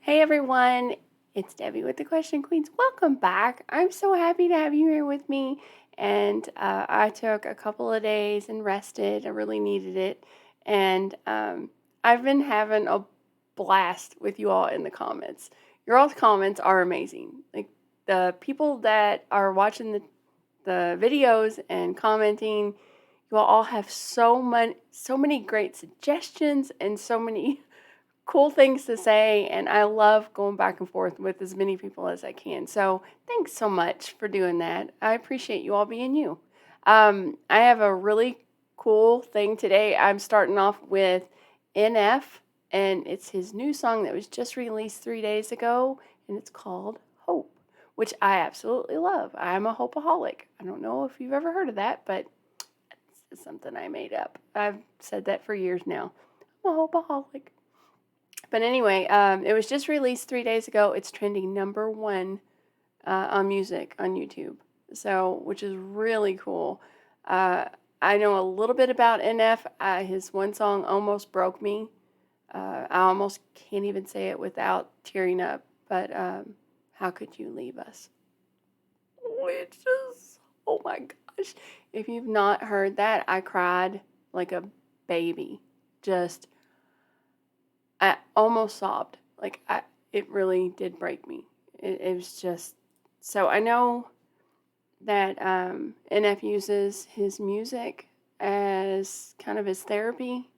Hey everyone, it's Debbie with the Question Queens. Welcome back. I'm so happy to have you here with me. And I took a couple of days and rested. I really needed it. And I've been having a blast with you all in the comments. Your all's comments are amazing. Like the people that are watching the videos and commenting, you all have so many great suggestions and so many cool things to say, and I love going back and forth with as many people as I can. So thanks so much for doing that. I appreciate you all being you. I have a really cool thing today. I'm starting off with NF, and it's his new song that was just released 3 days ago, and it's called Hope, which I absolutely love. I'm a hopeaholic. I don't know if you've ever heard of that, but it's something I made up. I've said that for years now. I'm a hopeaholic. But anyway, it was just released 3 days ago. It's trending #1 on music on YouTube, so which is really cool. I know a little bit about NF. His one song almost broke me. I almost can't even say it without tearing up. But how could you leave us? Which is, oh my gosh! If you've not heard that, I cried like a baby. I almost sobbed. It really did break me. It was just, so I know that NF uses his music as kind of his therapy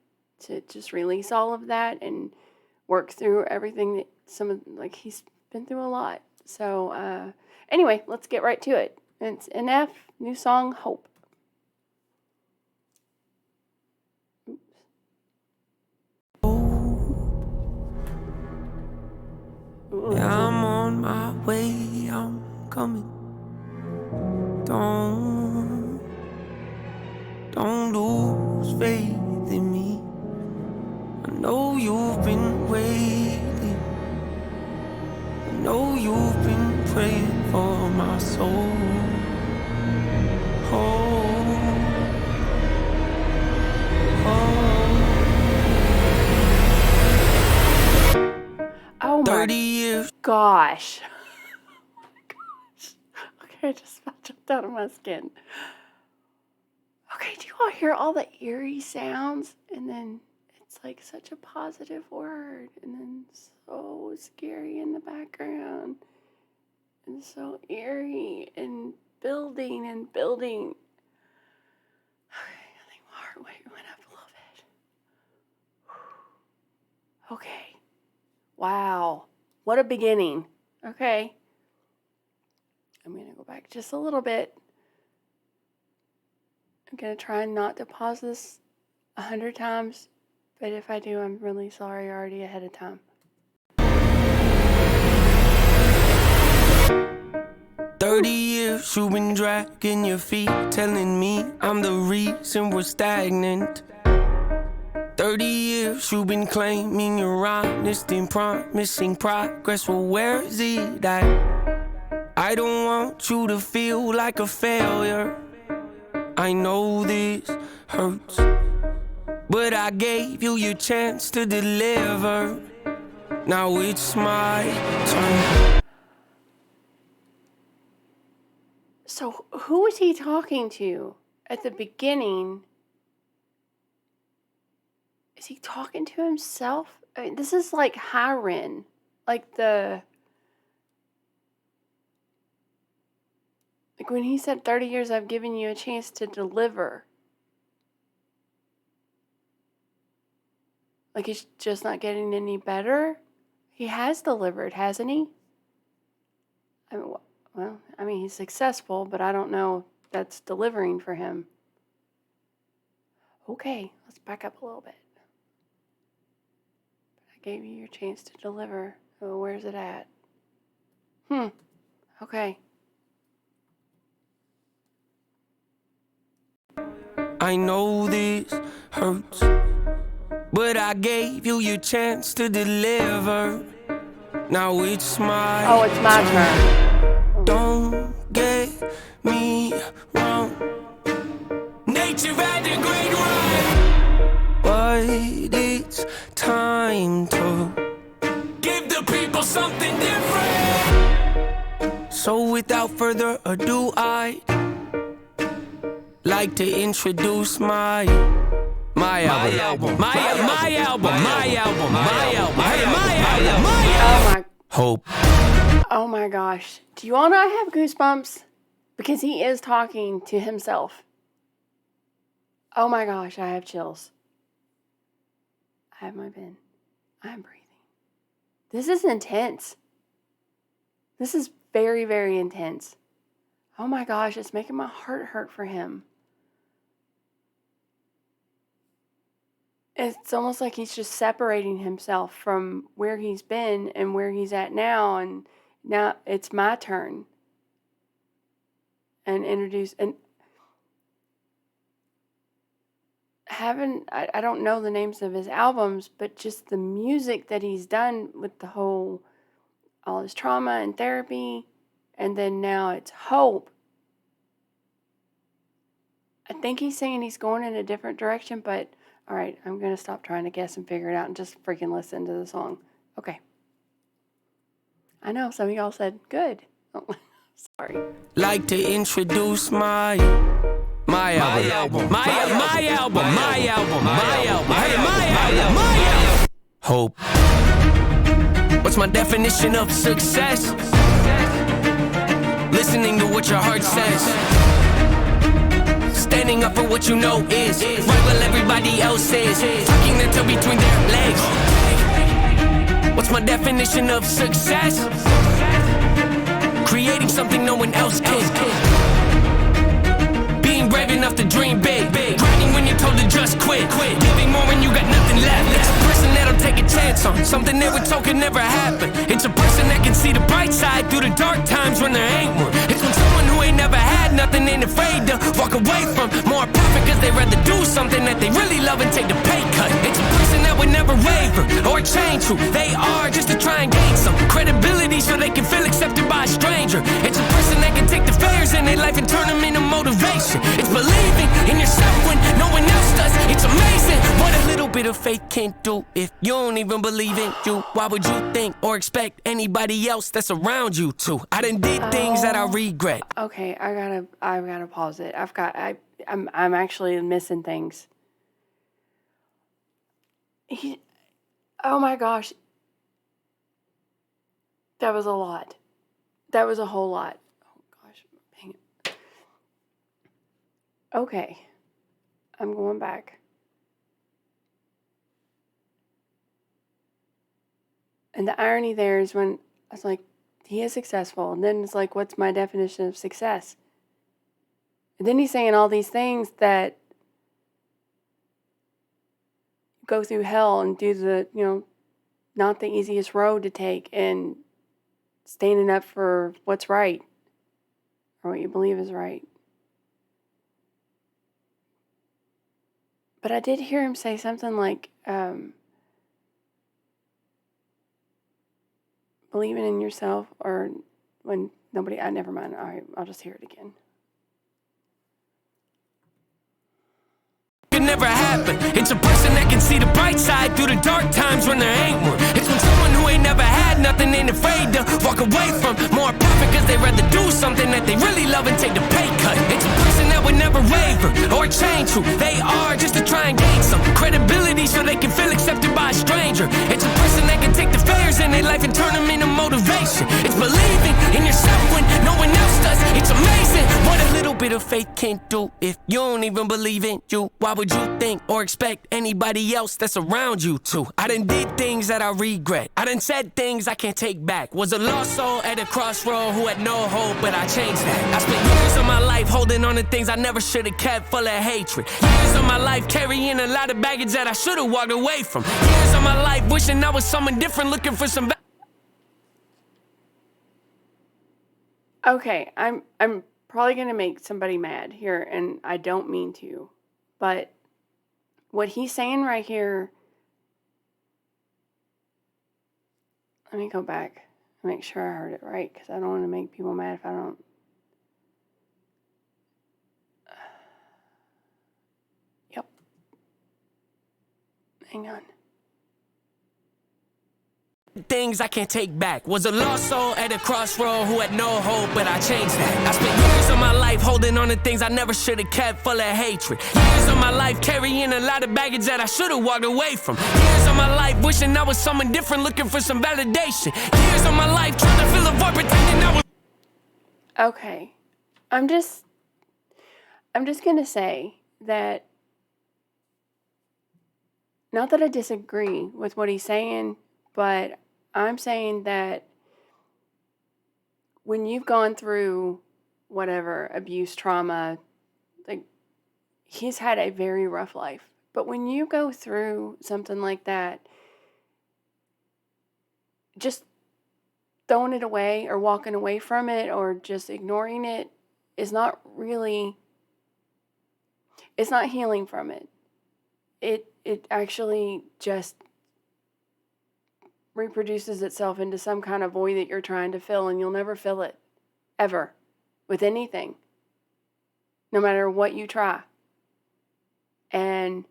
to just release all of that and work through everything that he's been through a lot. So anyway, let's get right to it. It's NF, new song, Hope. I'm on my way, I'm coming. Don't lose faith in me. I know you've been waiting. I know you've been praying for my soul. Oh my 30 years. Gosh. Oh my gosh. Okay, I just about jumped out of my skin. Okay, do you all hear all the eerie sounds? And then it's like such a positive word, and then so scary in the background, and so eerie, and building and building. Okay, I think my heart rate went up a little bit. Okay. Wow. What a beginning. Okay. I'm going to go back just a little bit. I'm going to try not to pause this 100 times, but if I do, I'm really sorry already ahead of time. 30 years you've been dragging your feet, telling me I'm the reason we're stagnant. 30 years you've been claiming you're honest and promising progress. Well, where is it at? I don't want you to feel like a failure. I know this hurts, but I gave you your chance to deliver. Now it's my turn. So who was he talking to at the beginning? Is he talking to himself? I mean, this is like Hiren, like when he said 30 years I've given you a chance to deliver. Like he's just not getting any better? He has delivered, hasn't he? I mean, he's successful, but I don't know if that's delivering for him. Okay, let's back up a little bit. I gave you your chance to deliver. Oh, where's it at? Okay. I know this hurts, but I gave you your chance to deliver. Now it's my Oh, it's my turn. Don't get me wrong. Nature had a great run, but it's time to give the people know something different. So without further ado, I like to introduce my album. My album. Hey, my album. Oh my, Hope. oh my gosh. Do you all know I have goosebumps? Because he is talking to himself. Oh my gosh, I have chills. I have my pen. I'm breathing. This is intense. This is very, very intense. Oh my gosh, it's making my heart hurt for him. It's almost like he's just separating himself from where he's been and where he's at now, and now it's my turn. And I don't know the names of his albums, but just the music that he's done with all his trauma and therapy, and then now it's Hope. I think he's saying he's going in a different direction, but all right, I'm going to stop trying to guess and figure it out and just freaking listen to the song. Okay. I know some of y'all said good. Oh, sorry. Like to introduce my album. My album. Hey, my album. Hope. What's my definition of success? Listening to what your heart says. Standing up for what you know is right while everybody else is. Tucking their toe between their legs. What's my definition of success? Creating something no one else can. Being brave enough to dream big. Grinding when you're told to just quit. Giving more when you got nothing left. It's a person that'll take a chance on something they were told could never happen. It's a person that can see the bright side through the dark times when there ain't one. It's when someone who ain't never had nothing ain't afraid to walk away from more profit cause they'd rather do something that they really love and take the pay cut. It's a person that would never waver or change who they are just to try and gain some credibility so they can feel accepted by a stranger. It's a person that can take the failures in their life and turn them into motivation. It's believing in yourself when no one else does. It's amazing what a little bit of faith can do. If you don't even believe in you, why would you think or expect anybody else that's around you to? I done did things that I regret. Okay, I gotta pause it. I'm actually missing things. Oh my gosh. That was a lot. That was a whole lot. Oh gosh, dang it. Okay, I'm going back. And the irony there is when I was like, he is successful. And then it's like, what's my definition of success? And then he's saying all these things that go through hell and do the, not the easiest road to take, and standing up for what's right or what you believe is right. But I did hear him say something like, believing in yourself, or when nobody, never mind. All right, I'll just hear it again. Could never happen. It's a person that can see the bright side through the dark times when there ain't one. It's when someone who ain't never had nothing ain't afraid to walk away from more profit cause they'd rather do something that they really love and take the pay cut. It's a person that would never waver or change who they are just to try and gain some credibility so they can feel accepted by a stranger. It's a person that can take the failures in their life and turn them into motivation. It's believing in yourself when no one else does. It's amazing what a little bit of faith can do. If you don't even believe in you, why would you think or expect anybody else that's around you to? I done did things that I regret. I done said things I can't take back. Was a lost soul at a crossroad who had no hope, but I changed that. I spent years of my life holding on to things I never should have kept, full of hatred. Years of my life carrying a lot of baggage that I should have walked away from. Years of my life wishing I was someone different, looking for some. Okay, I'm probably gonna make somebody mad here, and I don't mean to, but what he's saying right here. Let me go back and make sure I heard it right, because I don't want to make people mad if I don't. Yep. Hang on. Things I can't take back. Was a lost soul at a crossroad who had no hope, but I changed that. I spent years of my life holding on to things I never should have kept, full of hatred. Years of my life carrying a lot of baggage that I should have walked away from. Years of my life wishing I was someone different, looking for some validation. Years of my life trying to fill a void, pretending I was... Okay. I'm just gonna say that, not that I disagree with what he's saying, but I'm saying that when you've gone through whatever, abuse, trauma, like, he's had a very rough life. But when you go through something like that, just throwing it away or walking away from it or just ignoring it is not really, it's not healing from it. It actually just reproduces itself into some kind of void that you're trying to fill, and you'll never fill it, ever, with anything, no matter what you try. And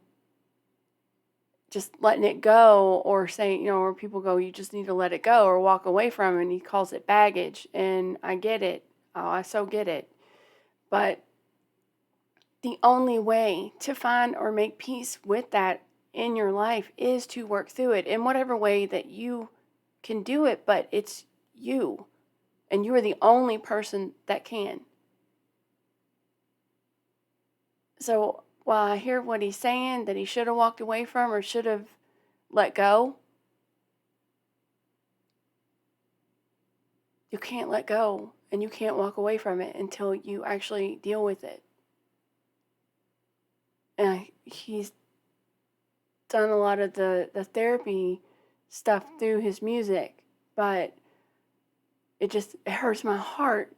just letting it go, or saying, or people go, you just need to let it go or walk away from it, and he calls it baggage, and I get it. Oh, I so get it. But the only way to find or make peace with that in your life is to work through it in whatever way that you can do it, but it's you, and you are the only person that can. So while I hear what he's saying, that he should have walked away from or should have let go, you can't let go and you can't walk away from it until you actually deal with it. And he's done a lot of the therapy stuff through his music, but it hurts my heart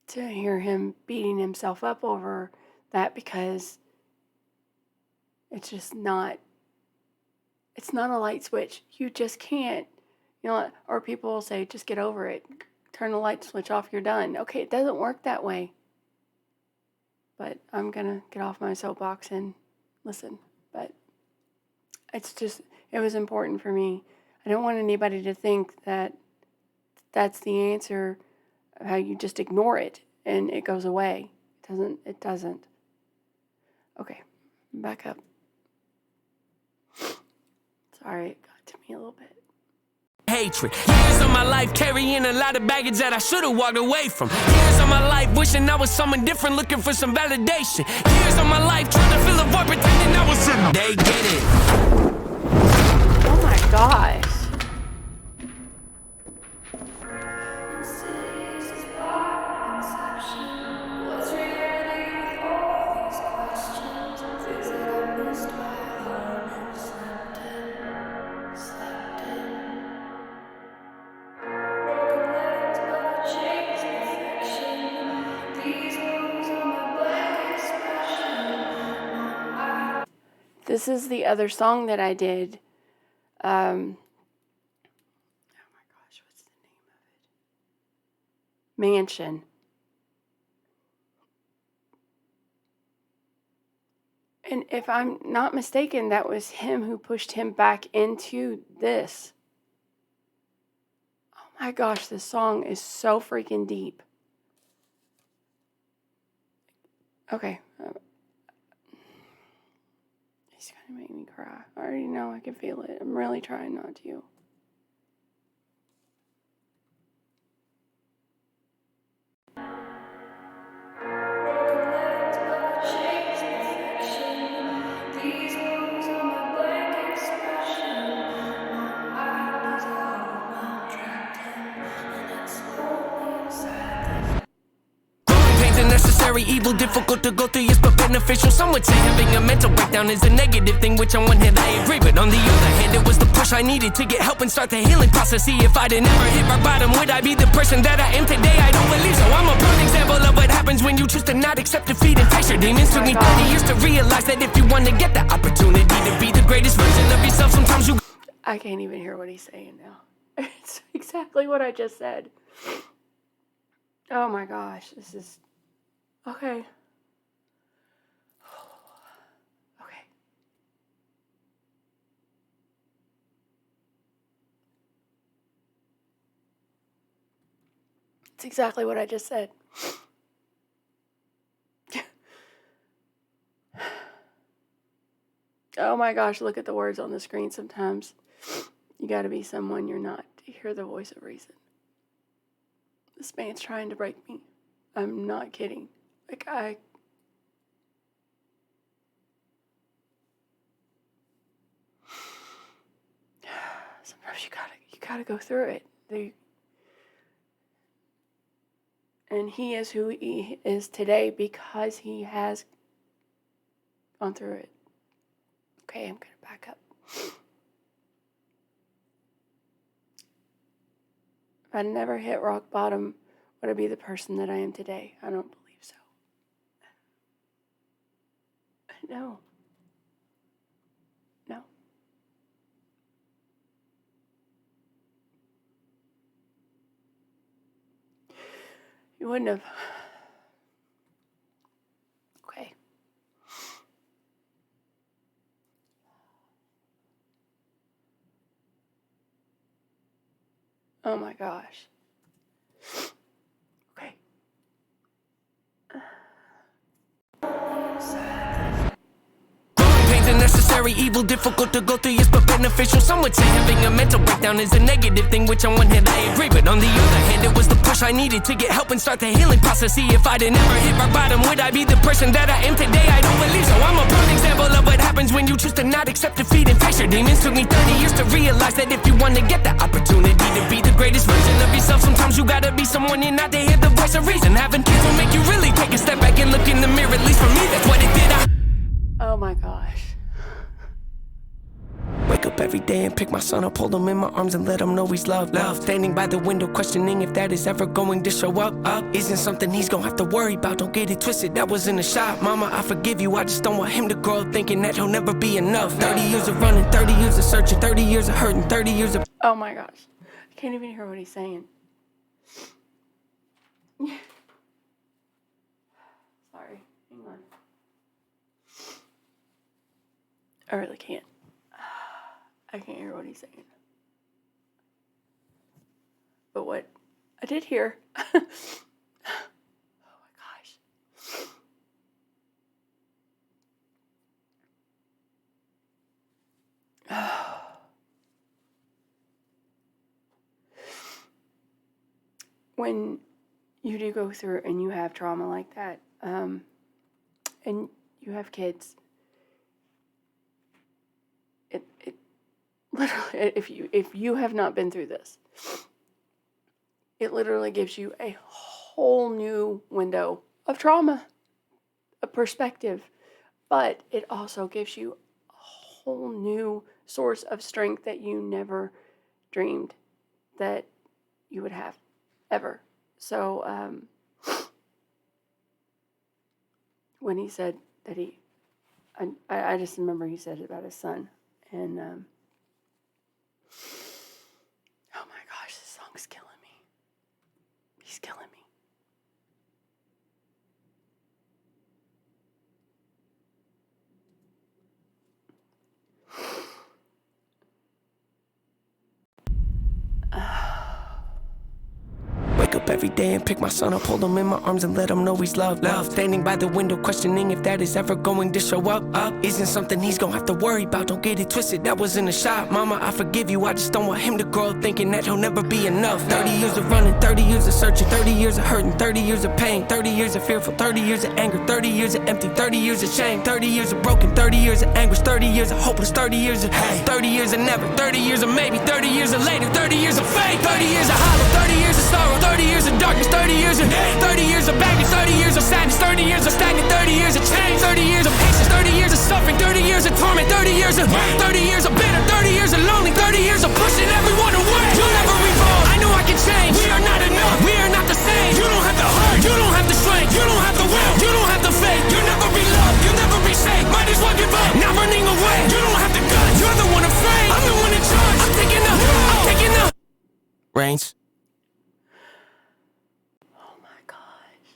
to hear him beating himself up over that, because it's just not, it's not a light switch. You just can't, or people will say, just get over it. Turn the light switch off, you're done. Okay, it doesn't work that way. But I'm going to get off my soapbox and listen. But it was important for me. I don't want anybody to think that that's the answer, how you just ignore it and it goes away. It doesn't. Okay, back up. Sorry, it got to me a little bit. Hatred. Years of my life carrying a lot of baggage that I should have walked away from. Years of my life wishing I was someone different, looking for some validation. Years of my life trying to fill a void, pretending I was certain. They get it. Oh my gosh. This is the other song that I did. Oh my gosh, what's the name of it? Mansion. And if I'm not mistaken, that was him who pushed him back into this. Oh my gosh, this song is so freaking deep. Okay. He's gonna make me cry. I already know, I can feel it. I'm really trying not to. Necessary evil, difficult to go through, yes, but beneficial. Some would say having a mental breakdown is a negative thing, which on one hand I agree, but on the other hand it was the push I needed to get help and start the healing process. See, if I'd never hit my bottom, would I be the person that I am today? I don't believe so. I'm a prime example of what happens when you choose to not accept defeat and face your demons. Took me 30 years to realize that if you want to get the opportunity to be the greatest version of yourself, sometimes you... I can't even hear what he's saying now. It's exactly what I just said. Oh my gosh, this is... Okay. Okay. It's exactly what I just said. Oh my gosh, look at the words on the screen sometimes. You gotta be someone you're not to hear the voice of reason. This man's trying to break me. I'm not kidding. Sometimes you gotta go through it. And he is who he is today because he has gone through it. Okay, I'm gonna back up. If I never hit rock bottom, would I be the person that I am today? I don't believe so. No. No. You wouldn't have. Okay. Oh my gosh. Okay. Pain's a necessary evil, difficult to go through, yes, but beneficial. Some would say having a mental breakdown is a negative thing, which on one hand I agree, but on the other hand, it was the push I needed to get help and start the healing process. See, if I'd never hit rock bottom, would I be the person that I am today? I don't believe so. I'm a prime example of what happens when you choose to not accept defeat and face your demons. Took me 30 years to realize that if you want to get that opportunity to be the greatest version of yourself, sometimes you gotta be someone you're not to hear the voice of reason. Having kids will make you really take a step back and look in the mirror. At least for me, that's what it did. Oh my gosh. Wake up every day and pick my son up, hold him in my arms and let him know he's loved. Standing by the window, questioning if that is ever going to show up. Isn't something he's gonna have to worry about. Don't get it twisted, that was in a shot. Mama, I forgive you, I just don't want him to grow up thinking that he'll never be enough. 30 years of running, 30 years of searching, 30 years of hurting, 30 years of... Oh my gosh. I can't even hear what he's saying. Sorry. Hang on. I really can't. I can't hear what he's saying. But what I did hear, oh my gosh. When you do go through and you have trauma like that, and you have kids, it literally, if you have not been through this, it literally gives you a whole new window of trauma, a perspective, but it also gives you a whole new source of strength that you never dreamed that you would have ever. So when he said that I just remember he said about his son, and oh my gosh, this song's killing me. He's killing me. Wake up every day and pick my son up, hold him in my arms and let him know he's loved. Standing by the window, questioning if that is ever going to show up. Isn't something he's gonna have to worry about. Don't get it twisted, that was in a shot. Mama, I forgive you, I just don't want him to grow up thinking that he'll never be enough. 30 years of running, 30 years of searching, 30 years of hurting, 30 years of pain, 30 years of fearful, 30 years of anger, 30 years of empty, 30 years of shame, 30 years of broken, 30 years of anguish, 30 years of hopeless, 30 years of hate, 30 years of never, 30 years of maybe, 30 years of later, 30 years of fate, 30 years of hollow, 30 years of sorrow, 30 years of darkness, 30 years of hate, 30 years of baggage, 30 years of sadness, 30 years of stagnant, 30 years of change, 30 years of patience, 30 years of suffering, 30 years of torment, 30 years of 30 years of bitter, 30 years of lonely, 30 years of pushing everyone away. You'll never evolve, I know I can change. We are not enough, we are not the same. You don't have the heart, you don't have the strength, you don't have the will, you don't have the faith. You'll never be loved, you'll never be safe. Might as well give up, not running away. You don't have the guts, you're the one afraid. I'm the one in charge, I'm taking up, I'm taking up. Reigns. Oh my gosh.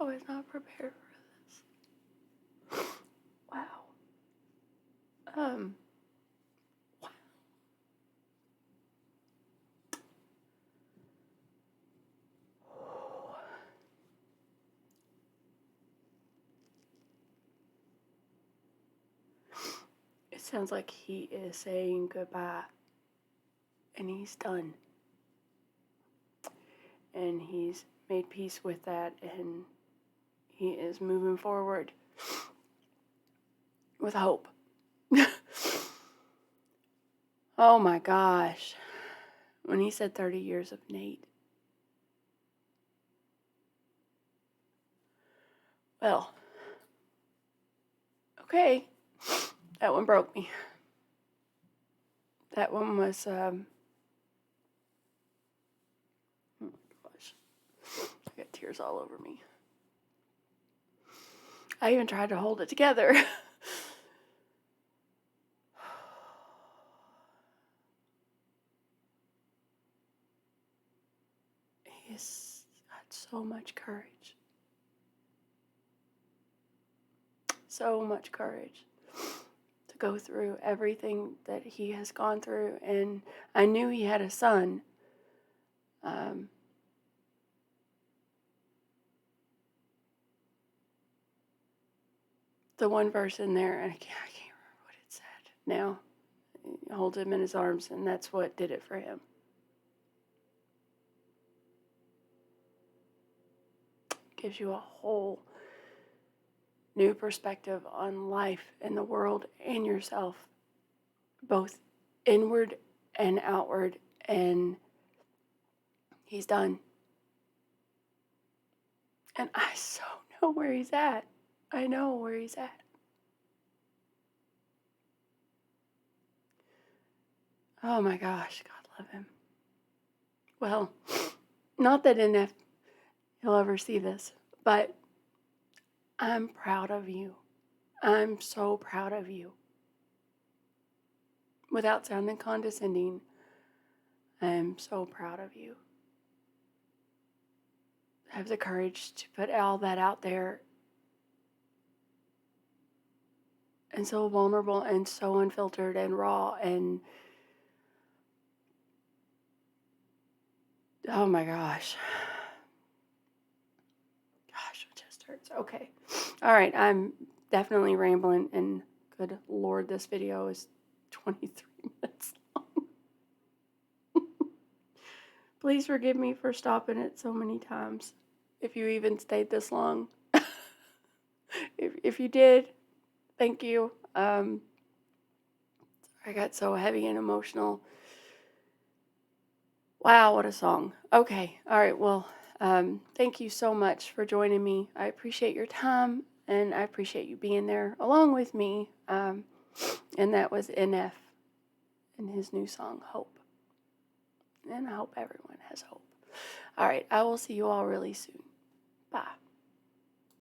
I was not prepared for this. Wow. Wow. sounds like he is saying goodbye. And he's done. And he's made peace with that, and he is moving forward with hope. Oh my gosh. When he said 30 years of Nate. Well, okay. That one broke me. That one was, oh my gosh. I got tears all over me. I even tried to hold it together. He's got so much courage. So much courage to go through everything that he has gone through. And I knew he had a son. The one verse in there, and I can't remember what it said now. He holds him in his arms, and that's what did it for him. Gives you a whole new perspective on life and the world and yourself, both inward and outward, and he's done. And I so know where he's at. I know where he's at. Oh my gosh, God love him. Well, not that NF he'll ever see this, but I'm proud of you. I'm so proud of you. Without sounding condescending, I'm so proud of you. Have the courage to put all that out there, and so vulnerable and so unfiltered and raw, and oh my gosh. Gosh, my chest hurts. Okay. All right, I'm definitely rambling, and good Lord, this video is 23 minutes long. Please forgive me for stopping it so many times, if you even stayed this long. If you did, thank you. I got so heavy and emotional. Wow, what a song. Okay, all right, well, thank you so much for joining me. I appreciate your time, and I appreciate you being there along with me. And that was NF and his new song, Hope. And I hope everyone has hope. All right, I will see you all really soon. Bye.